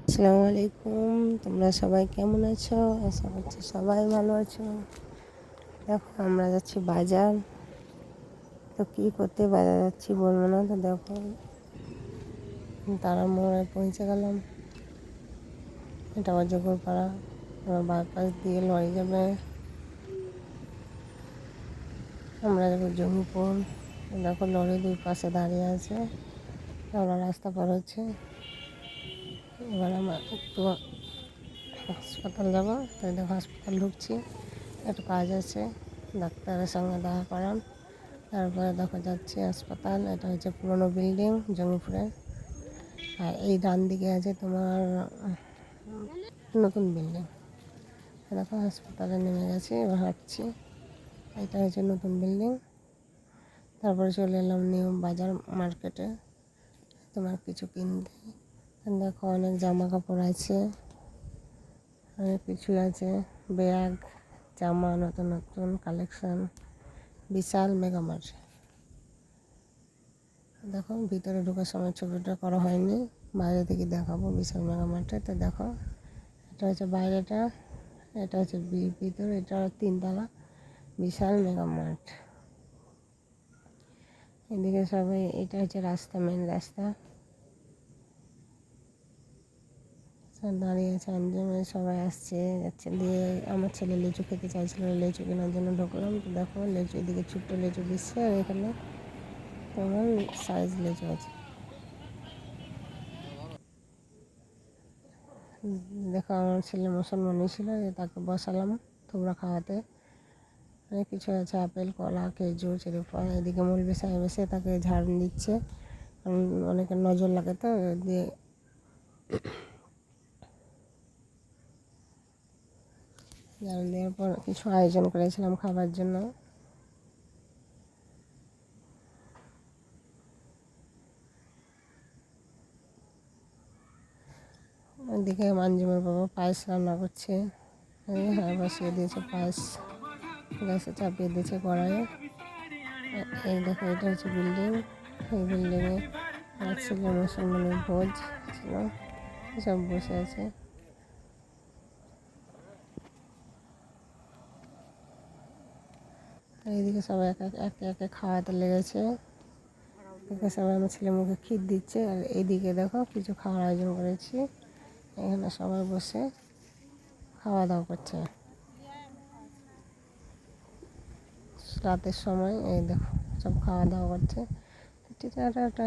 আসসালামু আলাইকুম। তোমরা সবাই কেমন আছো? আশা করছি সবাই ভালো আছো। দেখো আমরা যাচ্ছি বাজার। তো কী করতে বাজার যাচ্ছি বলবো না, তো দেখো তারা মোড়ে পৌঁছে গেলাম। এটা অজগর পাড়া। আমার বাইপাস দিয়ে লরি যাবে, আমরা যাবো জঙ্গিপুর। দেখো লরি দুই পাশে দাঁড়িয়ে আছে, আমরা রাস্তা পার হচ্ছে। এবার আমরা একটু হাসপাতাল যাবো, তাই দেখো হাসপাতাল ঢুকছি, একটু কাজ আছে, ডাক্তারের সঙ্গে দেখা করান। তারপরে দেখো যাচ্ছি হাসপাতাল। এটা হচ্ছে পুরনো বিল্ডিং জঙ্গিপুরে। আর এই ডান দিকে আছে তোমার নতুন বিল্ডিং। দেখো হাসপাতালে নেমে গেছি, এবার হাঁটছি। এটা হচ্ছে নতুন বিল্ডিং। তারপরে চলে এলাম নিউ বাজার মার্কেটে তোমার কিছু কিনতে। দেখো অনেক জামা কাপড় আছে, অনেক কিছু আছে, ব্যাগ, জামা, নতুন নতুন কালেকশান। বিশাল মেগা মার্কেট। দেখো ভিতরে ঢোকার সময় ছবিটা করা হয়নি, বাইরে থেকে দেখাবো বিশাল মেগা মার্টে। তো দেখো এটা হচ্ছে বাইরেটা, এটা হচ্ছে ভিতরে, এটা 3 তলা বিশাল মেগা মার্ট। এদিকে সবাই, এটা হচ্ছে রাস্তা, মেন রাস্তা। সব দাঁড়িয়ে আছে, আঞ্জুমে সবাই আসছে যাচ্ছে। দিয়ে আমার ছেলে লিচু খেতে চাইছিল, লিচু কেনার জন্য ঢুকলাম। তো দেখো লিচু, এদিকে ছোট্ট লিচু দিচ্ছে, আর এখানে তোমার সাইজ লিচু আছে। দেখো আমার ছেলে মুসলমানই ছিল, তাকে বসালাম তোমরা খাওয়াতে। অনেক কিছু আছে, আপেল, কলা, খেজুর, চেরিফল। এদিকে মৌলবি সাহেব এসে তাকে ঝাড় দিচ্ছে, অনেকের নজর লাগে তো। দিয়ে ঝাড় দেওয়ার পর কিছু আয়োজন করেছিলাম খাবার জন্য। এদিকে মাঞ্জুমের বাবা পায়েস রান্না করছে, বসিয়ে দিয়েছে পায়েস, গ্যাসে চাপিয়ে দিয়েছে কড়াইয়ে। এই দেখো এটা হচ্ছে বিল্ডিং। এই বিল্ডিংয়ে ছিল মুসলমানের ভোজ ছিল, সব বসে আছে। এইদিকে সবাই একে একে খাওয়াতে লেগেছে। এদিকে সবাই আমার ছেলে মুখে ক্ষীর দিচ্ছে, আর এইদিকে দেখো কিছু খাওয়ার আয়োজন করেছি। এখানে সবাই বসে খাওয়া দাওয়া করছে রাতের সময়। এই দেখো সব খাওয়া দাওয়া করছে। এটা একটা